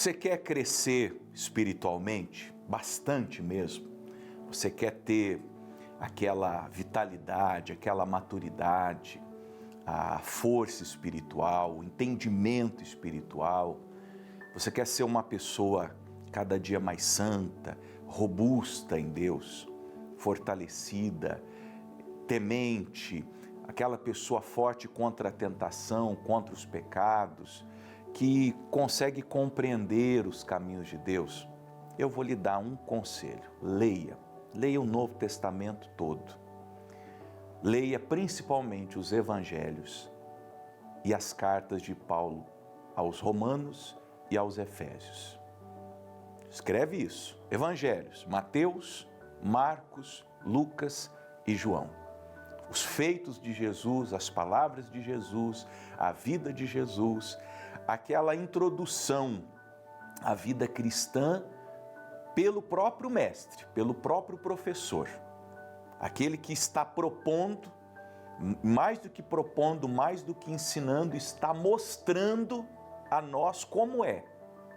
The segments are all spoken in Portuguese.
Você quer crescer espiritualmente? Bastante mesmo. Você quer ter aquela vitalidade, aquela maturidade, a força espiritual, o entendimento espiritual. Você quer ser uma pessoa cada dia mais santa, robusta em Deus, fortalecida, temente, aquela pessoa forte contra a tentação, contra os pecados, que consegue compreender os caminhos de Deus. Eu vou lhe dar um conselho: leia o Novo Testamento todo. Leia principalmente os Evangelhos e as cartas de Paulo aos Romanos e aos Efésios. Escreve isso: Evangelhos, Mateus, Marcos, Lucas e João. Os feitos de Jesus, as palavras de Jesus, a vida de Jesus, aquela introdução à vida cristã pelo próprio mestre, pelo próprio professor. Aquele que está propondo, mais do que propondo, mais do que ensinando, está mostrando a nós como é,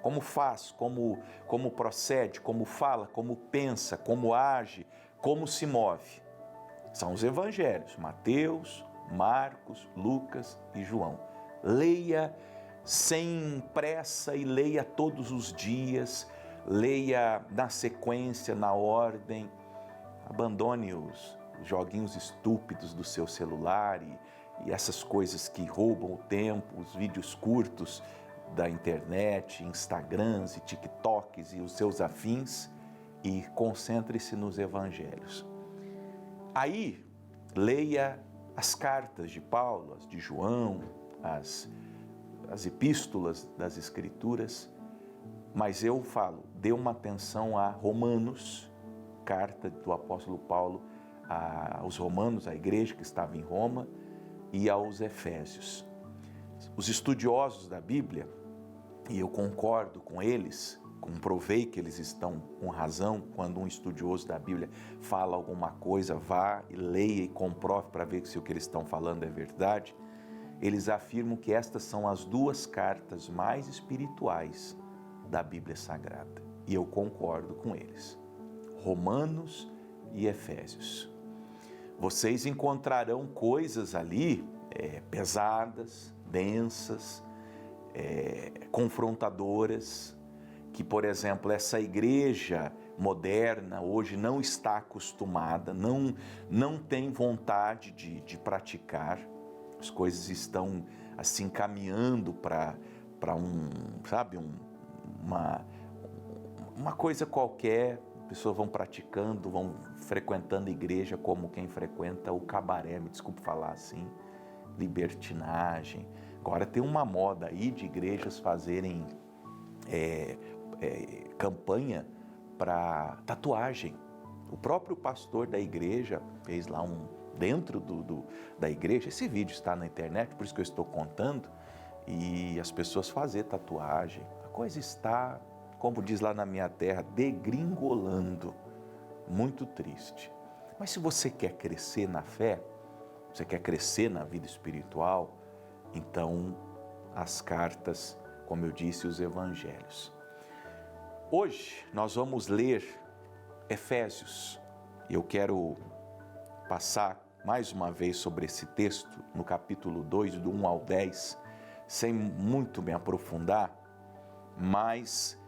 como faz, como procede, como fala, como pensa, como age, como se move. São os evangelhos, Mateus, Marcos, Lucas e João. Leia sem pressa e leia todos os dias, leia na sequência, na ordem. Abandone os joguinhos estúpidos do seu celular e essas coisas que roubam o tempo, os vídeos curtos da internet, Instagrams e TikToks e os seus afins, e concentre-se nos evangelhos. Aí, leia as cartas de Paulo, as de João, as epístolas das Escrituras, mas eu falo, dê uma atenção a Romanos, carta do apóstolo Paulo aos Romanos, à igreja que estava em Roma, e aos Efésios. Os estudiosos da Bíblia, e eu concordo com eles, comprovei que eles estão com razão, quando um estudioso da Bíblia fala alguma coisa, vá e leia e comprove para ver se o que eles estão falando é verdade. Eles afirmam que estas são as duas cartas mais espirituais da Bíblia Sagrada. E eu concordo com eles. Romanos e Efésios. Vocês encontrarão coisas ali pesadas, densas, confrontadoras, que, por exemplo, essa igreja moderna hoje não está acostumada, não tem vontade de praticar. As coisas estão assim caminhando para uma coisa qualquer. Pessoas vão praticando, vão frequentando a igreja como quem frequenta o cabaré, me desculpe falar assim, libertinagem. Agora tem uma moda aí de igrejas fazerem campanha para tatuagem. O próprio pastor da igreja fez lá dentro da igreja, esse vídeo está na internet, por isso que eu estou contando, e as pessoas fazem tatuagem. A coisa está, como diz lá na minha terra, degringolando. Muito triste. Mas se você quer crescer na fé, você quer crescer na vida espiritual, então as cartas, como eu disse, os evangelhos. Hoje nós vamos ler Efésios. Eu quero passar mais uma vez sobre esse texto, no capítulo 2, do 1 ao 10, sem muito me aprofundar, mas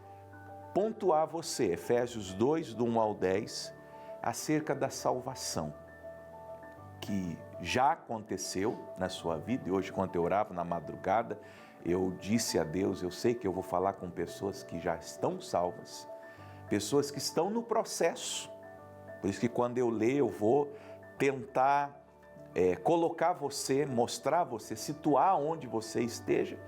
pontuar você, Efésios 2, do 1 ao 10, acerca da salvação, que já aconteceu na sua vida. E hoje, quando eu orava na madrugada, eu disse a Deus, eu sei que eu vou falar com pessoas que já estão salvas, pessoas que estão no processo. Por isso que quando eu ler, eu vou tentar colocar você, mostrar você, situar onde você esteja.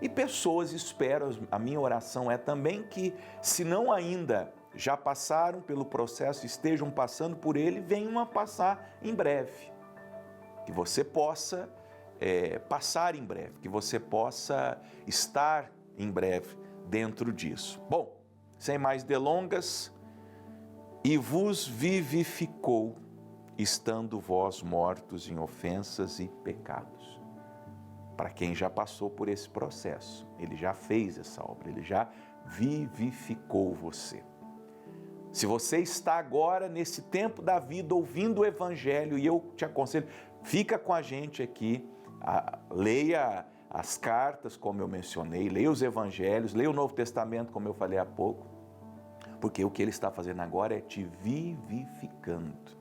E pessoas, espero, a minha oração é também que, se não ainda já passaram pelo processo, estejam passando por ele, venham a passar em breve. Que você possa passar em breve, que você possa estar em breve dentro disso. Bom, sem mais delongas, e vos vivificou, estando vós mortos em ofensas e pecados. Para quem já passou por esse processo, ele já fez essa obra, ele já vivificou você. Se você está agora nesse tempo da vida ouvindo o Evangelho, e eu te aconselho, fica com a gente aqui, leia as cartas, como eu mencionei, leia os Evangelhos, leia o Novo Testamento, como eu falei há pouco, porque o que Ele está fazendo agora é te vivificando.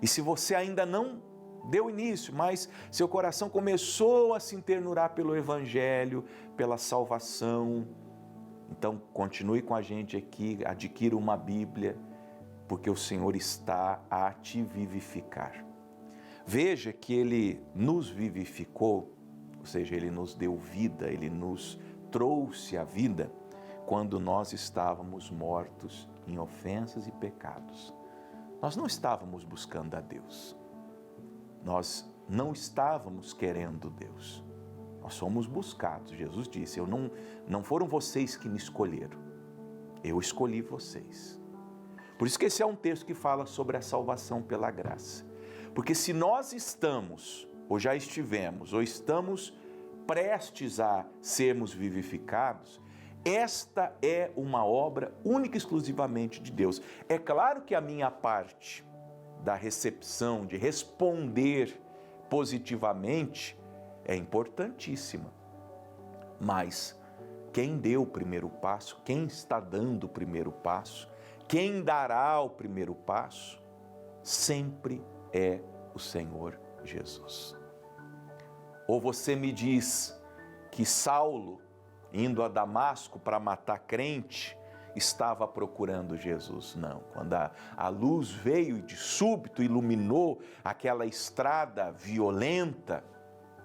E se você ainda não deu início, mas seu coração começou a se internurar pelo Evangelho, pela salvação, então continue com a gente aqui, adquira uma Bíblia, porque o Senhor está a te vivificar. Veja que Ele nos vivificou, ou seja, Ele nos deu vida, Ele nos trouxe a vida quando nós estávamos mortos em ofensas e pecados. Nós não estávamos buscando a Deus, nós não estávamos querendo Deus, nós somos buscados. Jesus disse, não foram vocês que me escolheram, eu escolhi vocês. Por isso que esse é um texto que fala sobre a salvação pela graça. Porque se nós estamos, ou já estivemos, ou estamos prestes a sermos vivificados, esta é uma obra única e exclusivamente de Deus. É claro que a minha parte da recepção, de responder positivamente, é importantíssima. Mas quem deu o primeiro passo, quem está dando o primeiro passo, quem dará o primeiro passo, sempre é o Senhor Jesus. Ou você me diz que Saulo, indo a Damasco para matar crente, estava procurando Jesus. Não, quando a luz veio e de súbito iluminou aquela estrada violenta,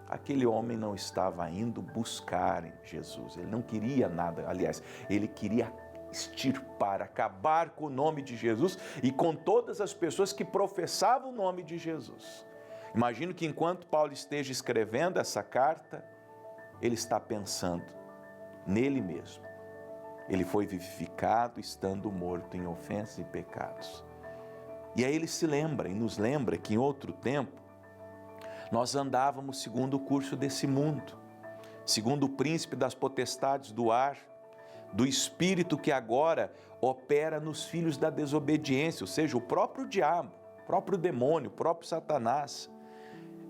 aquele homem não estava indo buscar Jesus, ele não queria nada, aliás, ele queria extirpar, acabar com o nome de Jesus e com todas as pessoas que professavam o nome de Jesus. Imagino que enquanto Paulo esteja escrevendo essa carta, ele está pensando nele mesmo. Ele foi vivificado estando morto em ofensas e pecados. E aí ele se lembra e nos lembra que em outro tempo nós andávamos segundo o curso desse mundo, segundo o príncipe das potestades do ar, do espírito que agora opera nos filhos da desobediência, ou seja, o próprio diabo, o próprio demônio, o próprio Satanás,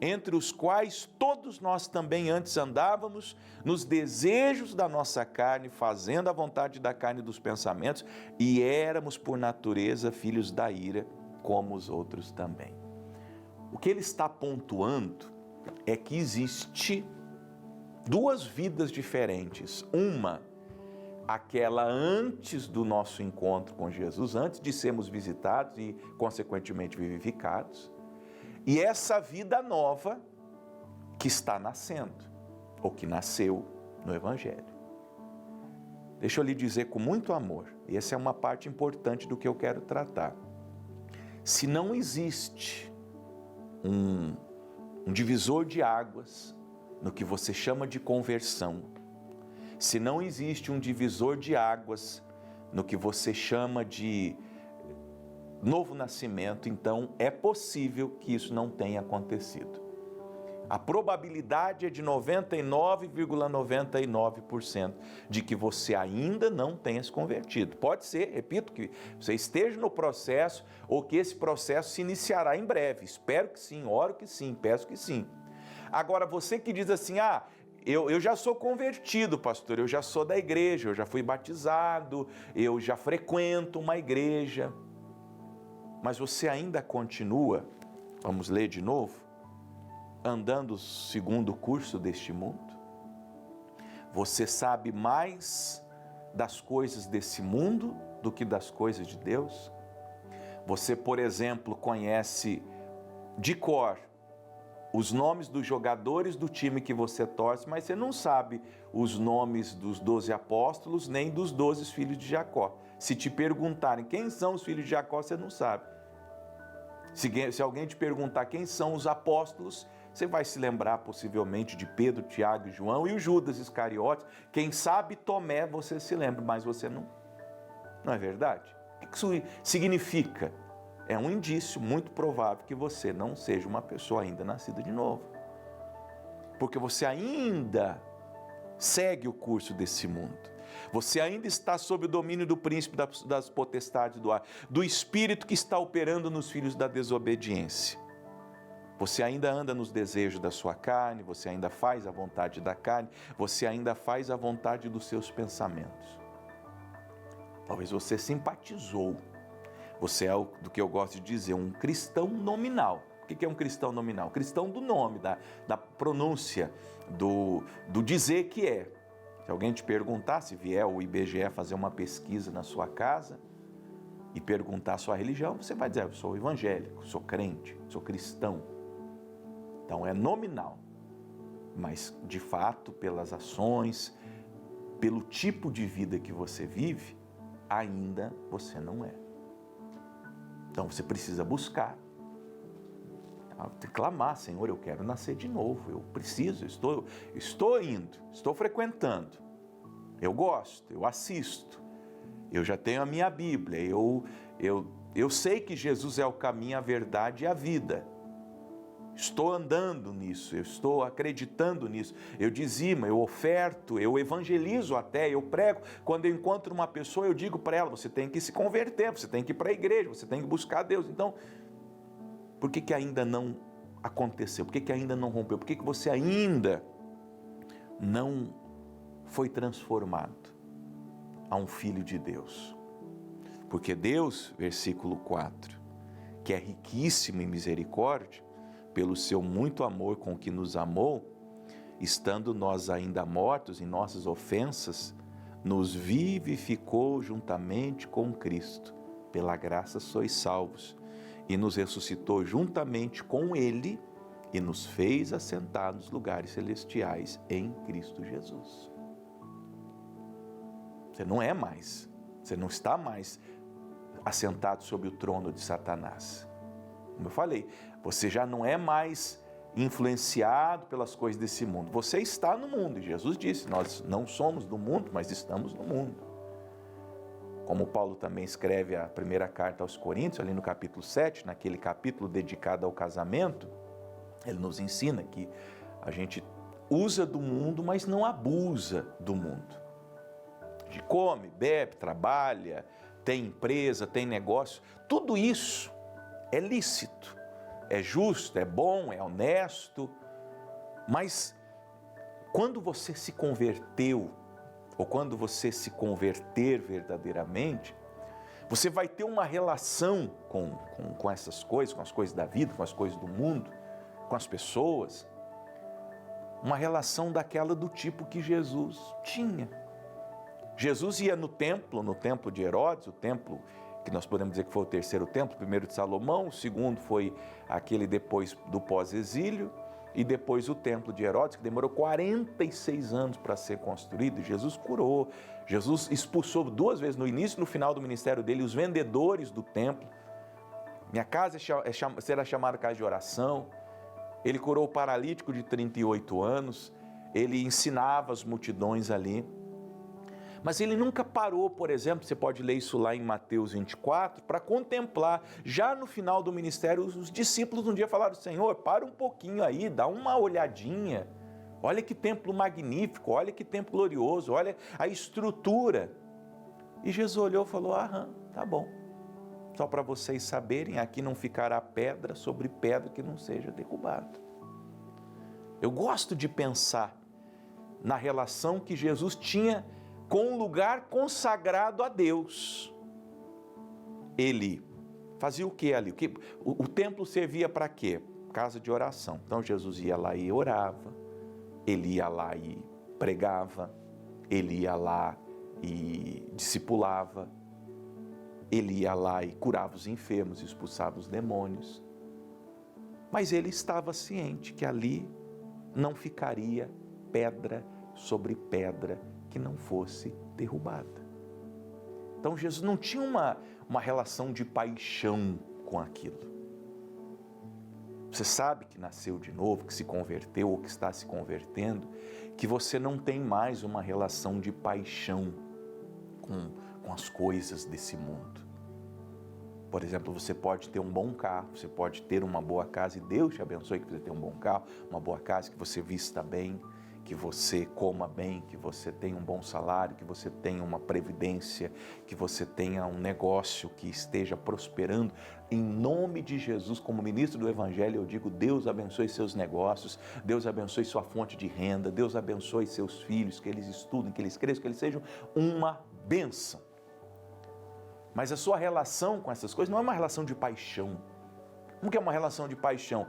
entre os quais todos nós também antes andávamos nos desejos da nossa carne, fazendo a vontade da carne e dos pensamentos, e éramos por natureza filhos da ira, como os outros também. O que ele está pontuando é que existe duas vidas diferentes. Uma, aquela antes do nosso encontro com Jesus, antes de sermos visitados e, consequentemente, vivificados. E essa vida nova que está nascendo, ou que nasceu no Evangelho. Deixa eu lhe dizer com muito amor, e essa é uma parte importante do que eu quero tratar. Se não existe um divisor de águas no que você chama de conversão, se não existe um divisor de águas no que você chama de novo nascimento, então é possível que isso não tenha acontecido. A probabilidade é de 99,99% de que você ainda não tenha se convertido. Pode ser, repito, que você esteja no processo ou que esse processo se iniciará em breve. Espero que sim, oro que sim, peço que sim. Agora, você que diz assim, eu já sou convertido, pastor, eu já sou da igreja, eu já fui batizado, eu já frequento uma igreja, mas você ainda continua, vamos ler de novo, andando segundo o curso deste mundo? Você sabe mais das coisas desse mundo do que das coisas de Deus? Você, por exemplo, conhece de cor os nomes dos jogadores do time que você torce, mas você não sabe os nomes dos 12 apóstolos, nem dos 12 filhos de Jacó. Se te perguntarem quem são os filhos de Jacó, você não sabe. Se alguém te perguntar quem são os apóstolos, você vai se lembrar possivelmente de Pedro, Tiago e João e o Judas Iscariotes. Quem sabe Tomé você se lembra, mas você não. Não é verdade? O que isso significa? É um indício muito provável que você não seja uma pessoa ainda nascida de novo. Porque você ainda segue o curso desse mundo. Você ainda está sob o domínio do príncipe das potestades do ar, do espírito que está operando nos filhos da desobediência. Você ainda anda nos desejos da sua carne, você ainda faz a vontade da carne, você ainda faz a vontade dos seus pensamentos. Talvez você simpatizou. Você é, do que eu gosto de dizer, um cristão nominal. O que é um cristão nominal? Cristão do nome, da pronúncia, do dizer que é. Se alguém te perguntar, se vier o IBGE fazer uma pesquisa na sua casa e perguntar a sua religião, você vai dizer, eu sou evangélico, sou crente, sou cristão. Então é nominal, mas de fato, pelas ações, pelo tipo de vida que você vive, ainda você não é. Então você precisa buscar. Tem que clamar, Senhor, eu quero nascer de novo, eu preciso, estou indo, estou frequentando, eu gosto, eu assisto, eu já tenho a minha Bíblia, eu sei que Jesus é o caminho, a verdade e a vida. Estou andando nisso, eu estou acreditando nisso, eu dizimo, eu oferto, eu evangelizo até, eu prego. Quando eu encontro uma pessoa, eu digo para ela, você tem que se converter, você tem que ir para a igreja, você tem que buscar Deus. Então, por que ainda não aconteceu? Por que ainda não rompeu? Por que você ainda não foi transformado a um filho de Deus? Porque Deus, versículo 4, que é riquíssimo em misericórdia, pelo seu muito amor com que nos amou, estando nós ainda mortos em nossas ofensas, nos vivificou juntamente com Cristo. Pela graça sois salvos. E nos ressuscitou juntamente com Ele e nos fez assentar nos lugares celestiais em Cristo Jesus. Você não está mais assentado sobre o trono de Satanás. Como eu falei, você já não é mais influenciado pelas coisas desse mundo. Você está no mundo, e Jesus disse, nós não somos do mundo, mas estamos no mundo. Como Paulo também escreve a primeira carta aos Coríntios, ali no capítulo 7, naquele capítulo dedicado ao casamento, ele nos ensina que a gente usa do mundo, mas não abusa do mundo. A gente come, bebe, trabalha, tem empresa, tem negócio, tudo isso é lícito, é justo, é bom, é honesto, mas quando você se converteu, ou quando você se converter verdadeiramente, você vai ter uma relação com essas coisas, com as coisas da vida, com as coisas do mundo, com as pessoas, uma relação daquela do tipo que Jesus tinha. Jesus ia no templo de Herodes, o templo que nós podemos dizer que foi o terceiro templo, o primeiro de Salomão, o segundo foi aquele depois do pós-exílio, e depois o templo de Herodes, que demorou 46 anos para ser construído. Jesus curou, Jesus expulsou 2 vezes, no início e no final do ministério dele, os vendedores do templo. Minha casa será chamada casa de oração. Ele curou o paralítico de 38 anos, ele ensinava as multidões ali. Mas ele nunca parou, por exemplo, você pode ler isso lá em Mateus 24, para contemplar, já no final do ministério, os discípulos um dia falaram, Senhor, para um pouquinho aí, dá uma olhadinha, olha que templo magnífico, olha que templo glorioso, olha a estrutura. E Jesus olhou e falou, tá bom, só para vocês saberem, aqui não ficará pedra sobre pedra que não seja derrubada. Eu gosto de pensar na relação que Jesus tinha com um lugar consagrado a Deus. Ele fazia o que ali? O templo servia para quê? Casa de oração. Então Jesus ia lá e orava, ele ia lá e pregava, ele ia lá e discipulava, ele ia lá e curava os enfermos, expulsava os demônios. Mas ele estava ciente que ali não ficaria pedra sobre pedra que não fosse derrubada. Então Jesus não tinha uma relação de paixão com aquilo. Você sabe que nasceu de novo, que se converteu ou que está se convertendo, que você não tem mais uma relação de paixão com as coisas desse mundo. Por exemplo, você pode ter um bom carro, você pode ter uma boa casa e Deus te abençoe que você tenha um bom carro, uma boa casa, que você vista bem, que você coma bem, que você tenha um bom salário, que você tenha uma previdência, que você tenha um negócio que esteja prosperando. Em nome de Jesus, como ministro do Evangelho, eu digo: Deus abençoe seus negócios, Deus abençoe sua fonte de renda, Deus abençoe seus filhos, que eles estudem, que eles cresçam, que eles sejam uma bênção. Mas a sua relação com essas coisas não é uma relação de paixão. Como que é uma relação de paixão?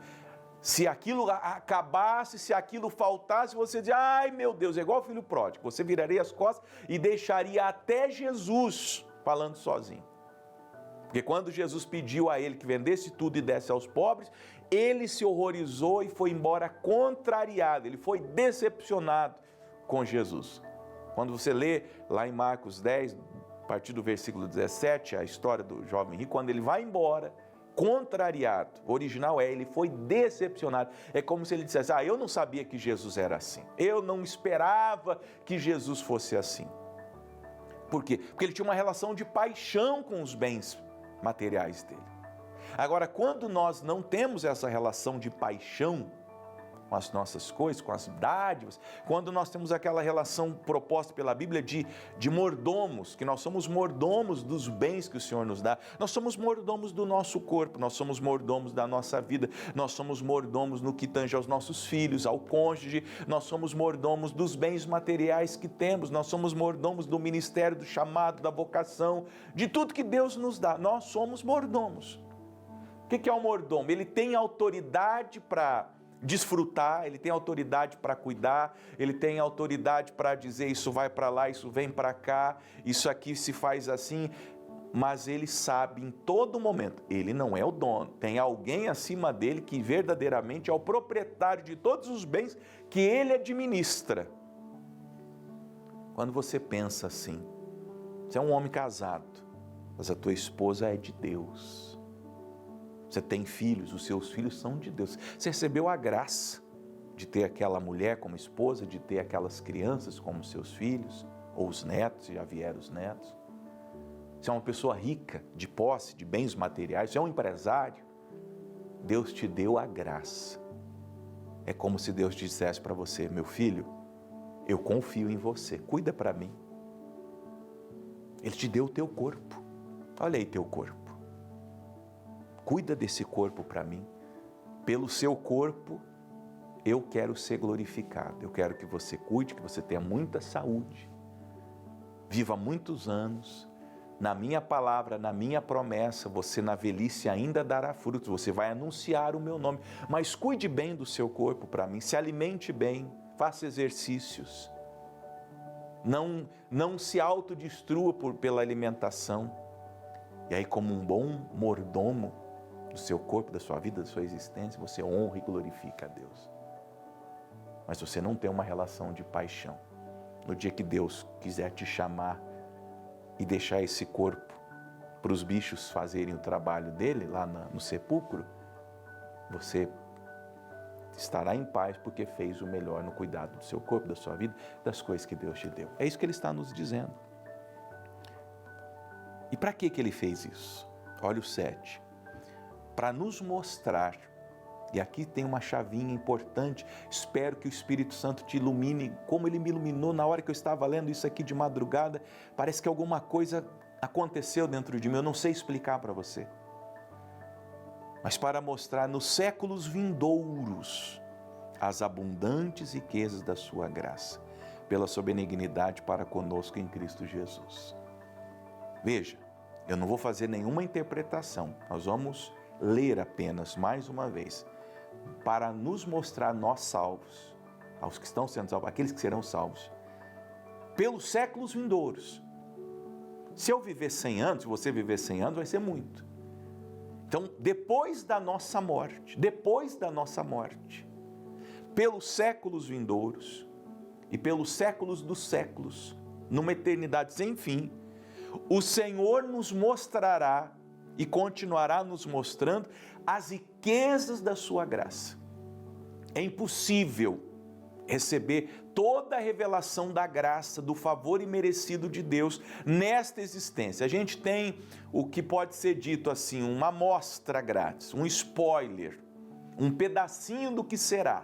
Se aquilo acabasse, se aquilo faltasse, você diz: ai meu Deus, é igual o filho pródigo, você viraria as costas e deixaria até Jesus falando sozinho. Porque quando Jesus pediu a ele que vendesse tudo e desse aos pobres, ele se horrorizou e foi embora contrariado, ele foi decepcionado com Jesus. Quando você lê lá em Marcos 10, a partir do versículo 17, a história do jovem rico, quando ele vai embora, contrariado, o original ele foi decepcionado. É como se ele dissesse: eu não sabia que Jesus era assim, eu não esperava que Jesus fosse assim. Por quê? Porque ele tinha uma relação de paixão com os bens materiais dele. Agora, quando nós não temos essa relação de paixão com as nossas coisas, com as dádivas, quando nós temos aquela relação proposta pela Bíblia de mordomos, que nós somos mordomos dos bens que o Senhor nos dá, nós somos mordomos do nosso corpo, nós somos mordomos da nossa vida, nós somos mordomos no que tange aos nossos filhos, ao cônjuge, nós somos mordomos dos bens materiais que temos, nós somos mordomos do ministério, do chamado, da vocação, de tudo que Deus nos dá, nós somos mordomos. O que é um mordomo? Ele tem autoridade para desfrutar, ele tem autoridade para cuidar, ele tem autoridade para dizer: isso vai para lá, isso vem para cá, isso aqui se faz assim, mas ele sabe em todo momento, ele não é o dono, tem alguém acima dele que verdadeiramente é o proprietário de todos os bens que ele administra. Quando você pensa assim, você é um homem casado, mas a tua esposa é de Deus. Você tem filhos, os seus filhos são de Deus. Você recebeu a graça de ter aquela mulher como esposa, de ter aquelas crianças como seus filhos, ou os netos, se já vieram os netos. Você é uma pessoa rica, de posse, de bens materiais, você é um empresário. Deus te deu a graça. É como se Deus dissesse para você: meu filho, eu confio em você, cuida para mim. Ele te deu o teu corpo. Olha aí teu corpo. Cuida desse corpo para mim. Pelo seu corpo, eu quero ser glorificado. Eu quero que você cuide, que você tenha muita saúde. Viva muitos anos. Na minha palavra, na minha promessa, você na velhice ainda dará frutos. Você vai anunciar o meu nome. Mas cuide bem do seu corpo para mim. Se alimente bem. Faça exercícios. Não se autodestrua pela alimentação. E aí, como um bom mordomo do seu corpo, da sua vida, da sua existência, você honra e glorifica a Deus. Mas você não tem uma relação de paixão. No dia que Deus quiser te chamar e deixar esse corpo para os bichos fazerem o trabalho dele lá no sepulcro, você estará em paz porque fez o melhor no cuidado do seu corpo, da sua vida, das coisas que Deus te deu. É isso que ele está nos dizendo. E para que ele fez isso? Olha o 7. Para nos mostrar, e aqui tem uma chavinha importante, espero que o Espírito Santo te ilumine, como ele me iluminou na hora que eu estava lendo isso aqui de madrugada. Parece que alguma coisa aconteceu dentro de mim, eu não sei explicar para você. Mas para mostrar nos séculos vindouros as abundantes riquezas da sua graça, pela sua benignidade para conosco em Cristo Jesus. Veja, eu não vou fazer nenhuma interpretação, nós vamos ler apenas mais uma vez, para nos mostrar nós salvos, aos que estão sendo salvos, aqueles que serão salvos, pelos séculos vindouros. Se eu viver 100 anos, se você viver 100 anos, vai ser muito. Então, depois da nossa morte, pelos séculos vindouros e pelos séculos dos séculos, numa eternidade sem fim, o Senhor nos mostrará e continuará nos mostrando as riquezas da sua graça. É impossível receber toda a revelação da graça, do favor imerecido de Deus nesta existência. A gente tem o que pode ser dito assim, uma amostra grátis, um spoiler, um pedacinho do que será.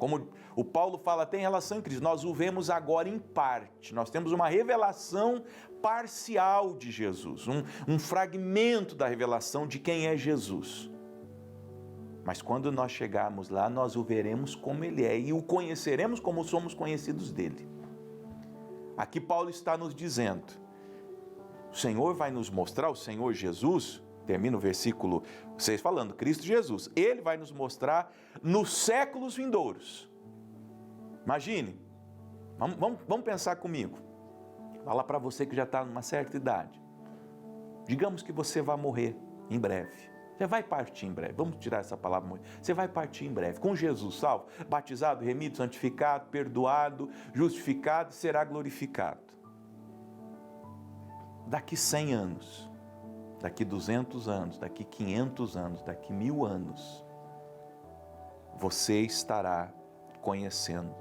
Como o Paulo fala, tem relação em Cristo, nós o vemos agora em parte, nós temos uma revelação parcial de Jesus, um fragmento da revelação de quem é Jesus. Mas quando nós chegarmos lá, nós o veremos como Ele é e o conheceremos como somos conhecidos dEle. Aqui Paulo está nos dizendo, o Senhor vai nos mostrar, o Senhor Jesus, termina o versículo 6 falando, Cristo Jesus, Ele vai nos mostrar nos séculos vindouros. Imagine, vamos pensar comigo, fala para você que já está numa certa idade, digamos que você vai morrer em breve. Você vai partir em breve, vamos tirar essa palavra, você vai partir em breve, com Jesus salvo, batizado, remido, santificado, perdoado, justificado, será glorificado. Daqui 100 anos, daqui 200 anos, daqui 500 anos, daqui 1000 anos, você estará conhecendo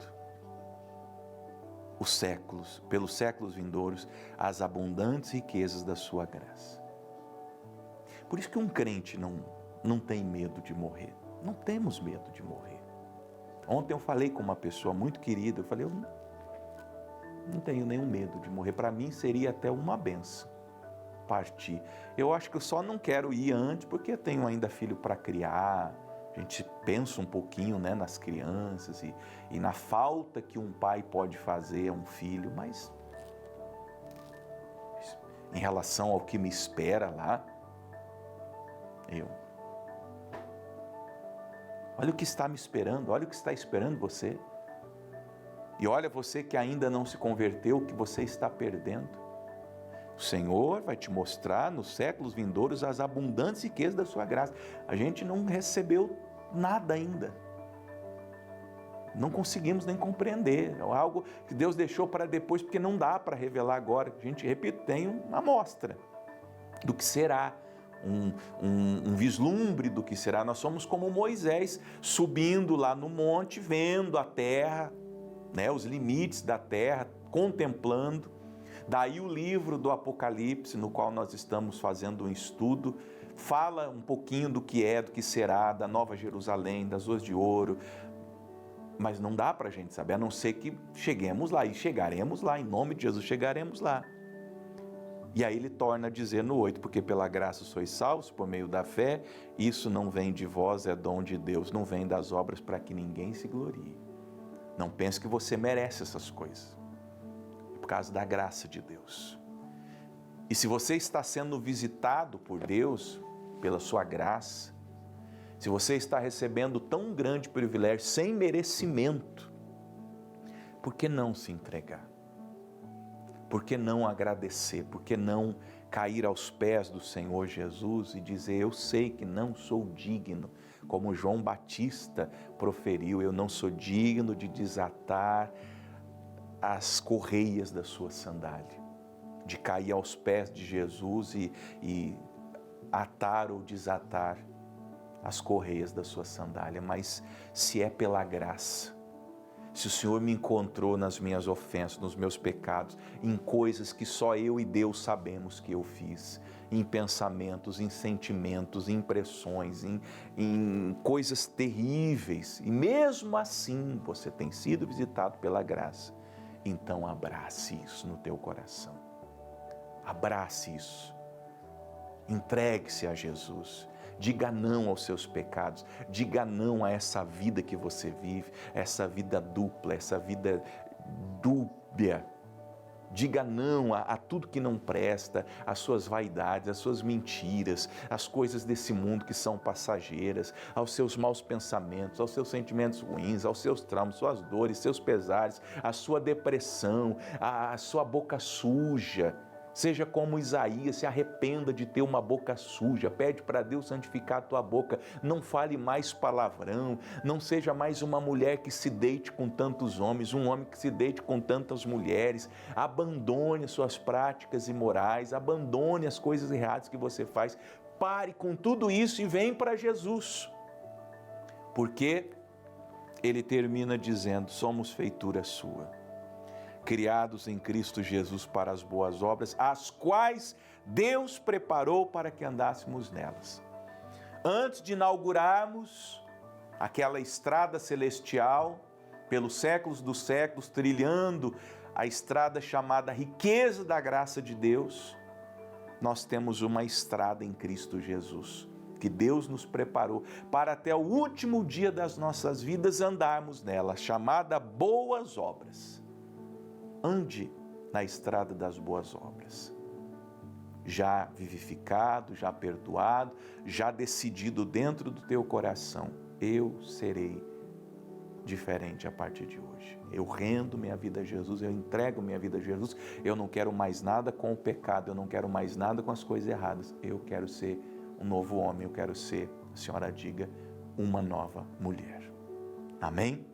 os séculos, pelos séculos vindouros, as abundantes riquezas da sua graça. Por isso que um crente não tem medo de morrer. Não temos medo de morrer. Ontem eu falei com uma pessoa muito querida, eu falei, eu não tenho nenhum medo de morrer. Para mim seria até uma benção partir. Eu acho que eu só não quero ir antes, porque eu tenho ainda filho para criar. A gente pensa um pouquinho, né, nas crianças e na falta que um pai pode fazer a um filho, mas em relação ao que me espera lá, olha o que está me esperando, olha o que está esperando você. E olha você que ainda não se converteu, o que você está perdendo. O Senhor vai te mostrar nos séculos vindouros as abundantes riquezas da sua graça. A gente não recebeu nada ainda. Não conseguimos nem compreender. É algo que Deus deixou para depois, porque não dá para revelar agora. A gente, repito, tem uma amostra do que será. Um vislumbre do que será. Nós somos como Moisés, subindo lá no monte, vendo a terra, né, os limites da terra, contemplando. Daí o livro do Apocalipse, no qual nós estamos fazendo um estudo, fala um pouquinho do que é, do que será, da Nova Jerusalém, das ruas de ouro, mas não dá para a gente saber, a não ser que cheguemos lá, e chegaremos lá, em nome de Jesus chegaremos lá. E aí ele torna a dizer no 8, porque pela graça sois salvos por meio da fé, isso não vem de vós, é dom de Deus, não vem das obras para que ninguém se glorie. Não pense que você merece essas coisas, é por causa da graça de Deus. E se você está sendo visitado por Deus, pela sua graça, se você está recebendo tão grande privilégio, sem merecimento, por que não se entregar? Por que não agradecer? Por que não cair aos pés do Senhor Jesus e dizer, eu sei que não sou digno, como João Batista proferiu, eu não sou digno de desatar as correias da sua sandália, de cair aos pés de Jesus e atar ou desatar as correias da sua sandália, mas se é pela graça, se o Senhor me encontrou nas minhas ofensas, nos meus pecados, em coisas que só eu e Deus sabemos que eu fiz, em pensamentos, em sentimentos, em impressões, em coisas terríveis, e mesmo assim você tem sido visitado pela graça, então abrace isso no teu coração, abrace isso, entregue-se a Jesus. Diga não aos seus pecados, diga não a essa vida que você vive, essa vida dupla, essa vida dúbia. Diga não a tudo que não presta, às suas vaidades, às suas mentiras, às coisas desse mundo que são passageiras, aos seus maus pensamentos, aos seus sentimentos ruins, aos seus traumas, suas dores, seus pesares, a sua depressão, a sua boca suja. Seja como Isaías, se arrependa de ter uma boca suja, pede para Deus santificar a tua boca, não fale mais palavrão, não seja mais uma mulher que se deite com tantos homens, um homem que se deite com tantas mulheres, abandone as suas práticas imorais, abandone as coisas erradas que você faz, pare com tudo isso e vem para Jesus, porque ele termina dizendo, somos feitura sua, criados em Cristo Jesus para as boas obras, as quais Deus preparou para que andássemos nelas. Antes de inaugurarmos aquela estrada celestial, pelos séculos dos séculos, trilhando a estrada chamada riqueza da graça de Deus, nós temos uma estrada em Cristo Jesus, que Deus nos preparou para até o último dia das nossas vidas andarmos nela, chamada boas obras. Ande na estrada das boas obras. Já vivificado, já perdoado, já decidido dentro do teu coração, eu serei diferente a partir de hoje. Eu rendo minha vida a Jesus, eu entrego minha vida a Jesus, eu não quero mais nada com o pecado, eu não quero mais nada com as coisas erradas, eu quero ser um novo homem, eu quero ser, a senhora diga, uma nova mulher. Amém?